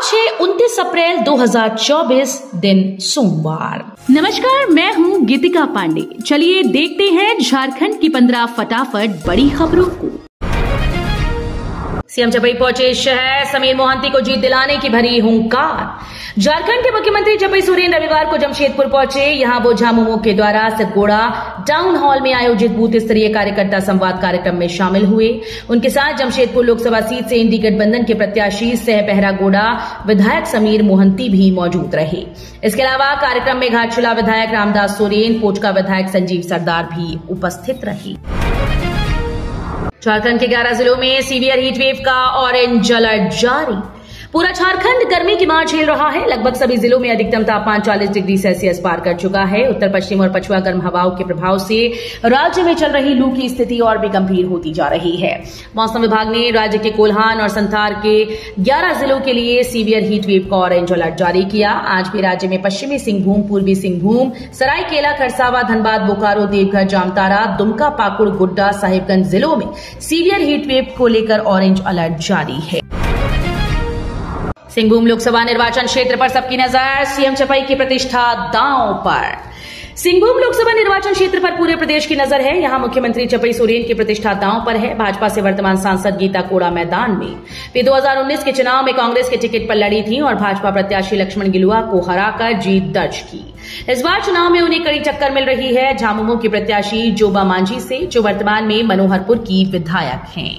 आज है 29 अप्रैल 2024 दिन सोमवार। नमस्कार, मैं हूँ गीतिका पांडे। चलिए देखते हैं झारखंड की 15 फटाफट बड़ी खबरों को। सीएम चपई पहुंचे शहर, समीर मोहंती को जीत दिलाने की भरी हुंकार। झारखंड के मुख्यमंत्री चपई सोरेन रविवार को जमशेदपुर पहुंचे। यहां वो झामुमो के द्वारा सिद्धगोड़ा टाउन हॉल में आयोजित बूथ स्तरीय कार्यकर्ता संवाद कार्यक्रम में शामिल हुए। उनके साथ जमशेदपुर लोकसभा सीट से इंडी गठबंधन के प्रत्याशी सह बहरागोड़ा विधायक समीर मोहंती भी मौजूद रहे। इसके अलावा कार्यक्रम में घाटशिला विधायक रामदास सोरेन, पोचका विधायक संजीव सरदार भी उपस्थित रहे। झारखंड के 11 जिलों में सीवियर हीटवेव का ऑरेंज अलर्ट जारी। पूरा झारखंड गर्मी की मार झेल रहा है। लगभग सभी जिलों में अधिकतम तापमान 40 डिग्री सेल्सियस पार कर चुका है। उत्तर पश्चिम और पछुआ गर्म हवाओं के प्रभाव से राज्य में चल रही लू की स्थिति और भी गंभीर होती जा रही है। मौसम विभाग ने राज्य के कोल्हान और संथाल के 11 जिलों के लिए सीवियर हीटवेव का ऑरेंज अलर्ट जारी किया। आज भी राज्य में पश्चिमी सिंहभूम, पूर्वी सिंहभूम, सरायकेला, खरसावा, धनबाद, बोकारो, देवघर, जामताड़ा, दुमका, पाकुड़, गोड्डा, साहिबगंज जिलों में सीवियर हीटवेव को लेकर ऑरेंज अलर्ट जारी है। सिंहभूम लोकसभा निर्वाचन क्षेत्र पर सबकी नजर, सीएम चपई की प्रतिष्ठा दांव पर। सिंहभूम लोकसभा निर्वाचन क्षेत्र पर पूरे प्रदेश की नजर है। यहां मुख्यमंत्री चपई सोरेन की प्रतिष्ठा दांव पर है। भाजपा से वर्तमान सांसद गीता कोड़ा मैदान में। वे 2019 के चुनाव में कांग्रेस के टिकट पर लड़ी थीं और भाजपा प्रत्याशी लक्ष्मण गिलुआ को हराकर जीत दर्ज की। इस बार चुनाव में उन्हें कड़ी टक्कर मिल रही है झामुमो की प्रत्याशी जोबा मांझी से, जो वर्तमान में मनोहरपुर की विधायक हैं।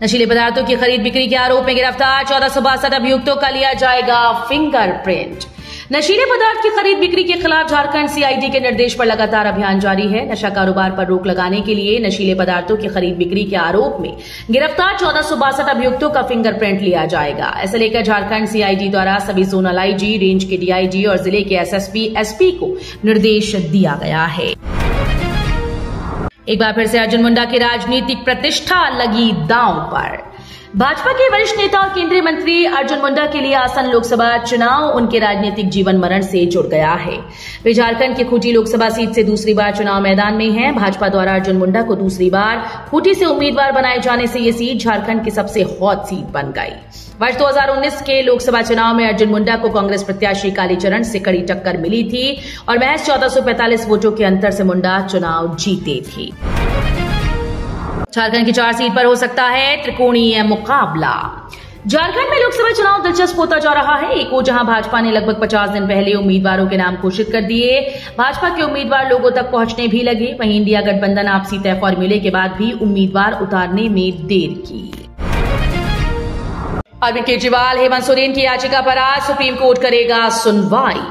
नशीले पदार्थों की खरीद बिक्री के आरोप में गिरफ्तार 1462 अभियुक्तों का लिया जाएगा फिंगरप्रिंट। नशीले पदार्थ की खरीद बिक्री के खिलाफ झारखंड सीआईडी के निर्देश पर लगातार अभियान जारी है। नशा कारोबार पर रोक लगाने के लिए नशीले पदार्थों की खरीद बिक्री के आरोप में गिरफ्तार 1462 अभियुक्तों का फिंगरप्रिंट लिया जाएगा। ऐसा लेकर झारखंड सीआईडी द्वारा सभी जोनल आईजी, रेंज के डीआईजी और जिले के एसएसपी, एसपी को निर्देश दिया गया है। एक बार फिर से अर्जुन मुंडा की राजनीतिक प्रतिष्ठा लगी दांव पर। भाजपा के वरिष्ठ नेता और केंद्रीय मंत्री अर्जुन मुंडा के लिए आसन लोकसभा चुनाव उनके राजनीतिक जीवन मरण से जुड़ गया है। वे झारखंड के खूंटी लोकसभा सीट से दूसरी बार चुनाव मैदान में हैं। भाजपा द्वारा अर्जुन मुंडा को दूसरी बार खूंटी से उम्मीदवार बनाए जाने से ये सीट झारखंड की सबसे हॉट सीट बन गई। वर्ष 2019 के लोकसभा चुनाव में अर्जुन मुंडा को कांग्रेस प्रत्याशी कालीचरण से कड़ी टक्कर मिली थी और महज 1445 वोटों के अंतर से मुंडा चुनाव जीते थे। झारखंड की 4 सीट पर हो सकता है त्रिकोणीय मुकाबला। झारखंड में लोकसभा चुनाव दिलचस्प होता जा रहा है। एक ओर जहां भाजपा ने लगभग 50 दिन पहले उम्मीदवारों के नाम घोषित कर दिए, भाजपा के उम्मीदवार लोगों तक पहुंचने भी लगे। वहीं इंडिया गठबंधन आपसी तय फॉर्मूले के बाद भी उम्मीदवार उतारने में देर की। अरविंद केजरीवाल, हेमंत सोरेन की याचिका पर आज सुप्रीम कोर्ट करेगा सुनवाई।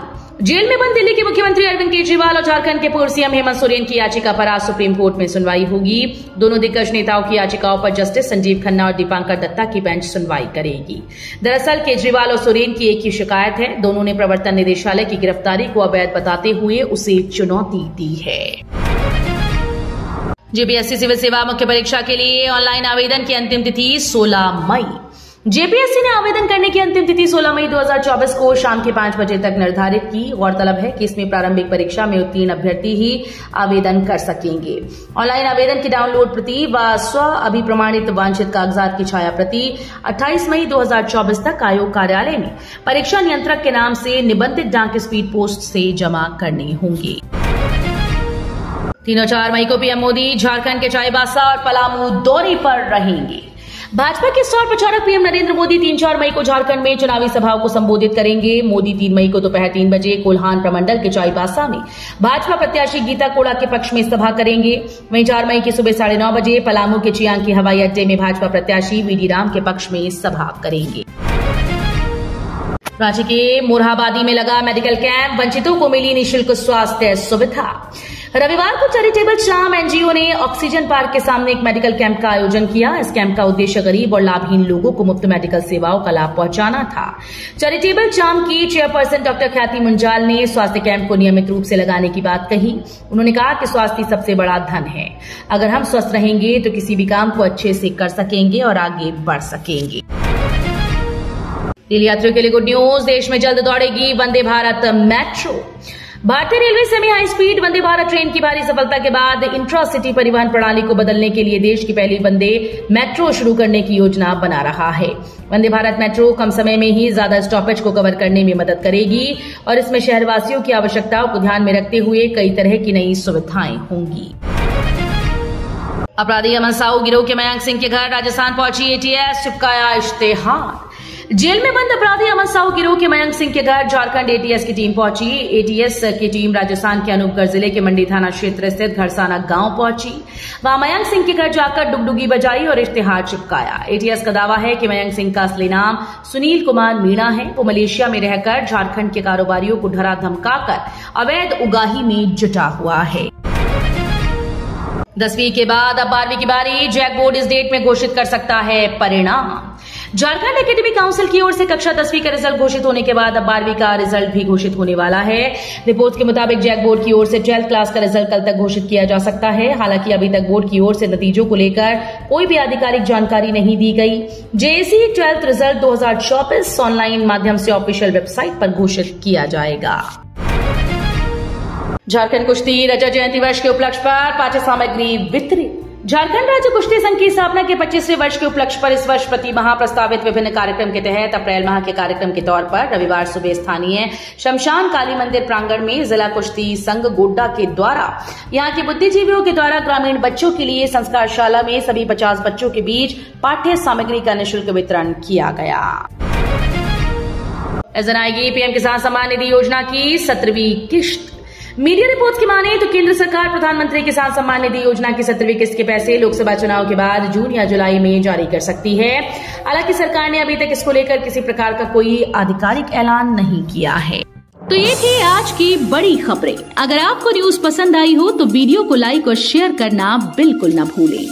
जेल में बंद दिल्ली के मुख्यमंत्री अरविंद केजरीवाल और झारखंड के पूर्व सीएम हेमंत सोरेन की याचिका पर आज सुप्रीम कोर्ट में सुनवाई होगी। दोनों दिग्गज नेताओं की याचिकाओं पर जस्टिस संजीव खन्ना और दीपांकर दत्ता की बेंच सुनवाई करेगी। दरअसल केजरीवाल और सोरेन की एक ही शिकायत है। दोनों ने प्रवर्तन निदेशालय की गिरफ्तारी को अवैध बताते हुए उसे चुनौती दी है। जेपीएससी सिविल सेवा मुख्य परीक्षा के लिए ऑनलाइन आवेदन की अंतिम तिथि 16 मई। जेपीएससी ने आवेदन करने की अंतिम तिथि 16 मई 2024 को शाम के 5 बजे तक निर्धारित की। गौरतलब है कि इसमें प्रारंभिक परीक्षा में उत्तीर्ण अभ्यर्थी ही आवेदन कर सकेंगे। ऑनलाइन आवेदन की डाउनलोड प्रति व स्व अभिप्रमाणित वांछित कागजात की छाया प्रति 28 मई 2024 तक आयोग कार्यालय में परीक्षा नियंत्रक के नाम से निबंधित डाक स्पीड पोस्ट से जमा करनी होंगी। 3 और 4 मई को पीएम मोदी झारखंड के चाईबासा और पलामू दौरे पर रहेंगे। भाजपा के स्टार प्रचारक पीएम नरेंद्र मोदी 3-4 मई को झारखंड में चुनावी सभाओं को संबोधित करेंगे। मोदी 3 मई को दोपहर 3 बजे कोल्हान प्रमंडल के चाईबासा में भाजपा प्रत्याशी गीता कोड़ा के पक्ष में सभा करेंगे। वहीं 4 मई की सुबह 9:30 बजे पलामू के चियांकी हवाई अड्डे में भाजपा प्रत्याशी वीडी राम के पक्ष में सभा करेंगे। रांची के मोरहाबादी में लगा मेडिकल कैंप, वंचितों को मिली निःशुल्क स्वास्थ्य सुविधा। रविवार को चैरिटेबल चाम एनजीओ ने ऑक्सीजन पार्क के सामने एक मेडिकल कैंप का आयोजन किया। इस कैंप का उद्देश्य गरीब और लाभहीन लोगों को मुफ्त मेडिकल सेवाओं का लाभ पहुंचाना था। चैरिटेबल चाम की चेयरपर्सन डॉक्टर ख्याति मुंजाल ने स्वास्थ्य कैंप को नियमित रूप से लगाने की बात कही। उन्होंने कहा कि स्वास्थ्य सबसे बड़ा धन है। अगर हम स्वस्थ रहेंगे तो किसी भी काम को अच्छे से कर सकेंगे और आगे बढ़ सकेंगे। रेल यात्रियों के लिए गुड न्यूज, देश में जल्द दौड़ेगी वंदे भारत मेट्रो। भारतीय railway semi high speed Vande Bharat train की भारी सफलता के बाद इंट्रा सिटी परिवहन प्रणाली को बदलने के लिए देश की पहली वंदे मेट्रो शुरू करने की योजना बना रहा है। वंदे भारत मेट्रो कम समय में ही ज्यादा स्टॉपेज को कवर करने में मदद करेगी और इसमें शहरवासियों की आवश्यकताओं को ध्यान में रखते हुए कई तरह की नई सुविधाएं होंगी। अपराधी अमन साहू गिरोह के मयंक सिंह के घर राजस्थान पहुंची एटीएस, चिपकाया इश्तेहार। जेल में बंद अपराधी अमन साहू गिरोह के मयंक सिंह के घर झारखंड एटीएस की टीम पहुंची। एटीएस की टीम राजस्थान के अनूपगढ़ जिले के मंडी थाना क्षेत्र स्थित घरसाना गांव पहुंची। वहां मयंक सिंह के घर जाकर डुगडुगी बजाई और इश्तेहार चिपकाया। एटीएस का दावा है कि मयंक सिंह का असली नाम सुनील कुमार मीणा है। वो मलेशिया में रहकर झारखंड के कारोबारियों को डरा धमकाकर अवैध उगाही में जुटा हुआ है। 10वीं के बाद अब 12वीं की बारी। जैक बोर्ड इस डेट में घोषित कर सकता है परिणाम। झारखंड एकेडमिक काउंसिल की ओर से कक्षा 10वीं का रिजल्ट घोषित होने के बाद अब 12वीं का रिजल्ट भी घोषित होने वाला है। रिपोर्ट के मुताबिक जैक बोर्ड की ओर से 12th क्लास का रिजल्ट कल तक घोषित किया जा सकता है। हालांकि अभी तक बोर्ड की ओर से नतीजों को लेकर कोई भी आधिकारिक जानकारी नहीं दी गई। जेएसई 12th रिजल्ट 2024 ऑनलाइन माध्यम से ऑफिशियल वेबसाइट पर घोषित किया जाएगा। झारखंड कुश्ती रजत जयंती वर्ष के उपलक्ष्य पर पाठ्य सामग्री वितरित। झारखंड राज्य कुश्ती संघ की स्थापना के 25वें वर्ष के उपलक्ष्य पर इस वर्ष प्रति माह प्रस्तावित विभिन्न कार्यक्रम के तहत अप्रैल माह के कार्यक्रम के तौर पर रविवार सुबह स्थानीय शमशान काली मंदिर प्रांगण में जिला कुश्ती संघ गोड्डा के द्वारा यहां के बुद्धिजीवियों के द्वारा ग्रामीण बच्चों के लिए संस्कारशाला में सभी 50 बच्चों के बीच पाठ्य सामग्री का निःशुल्क वितरण किया गया। इस दिन आएगी पीएम किसान सम्मान निधि योजना की 17वीं किश्त। मीडिया रिपोर्ट्स की माने तो केंद्र सरकार प्रधानमंत्री किसान सम्मान निधि योजना की 17वीं किस्त के पैसे लोकसभा चुनाव के बाद जून या जुलाई में जारी कर सकती है। हालांकि सरकार ने अभी तक इसको लेकर किसी प्रकार का कोई आधिकारिक ऐलान नहीं किया है। तो ये थी आज की बड़ी खबरें। अगर आपको न्यूज पसंद आई हो तो वीडियो को लाइक और शेयर करना बिल्कुल न भूलें।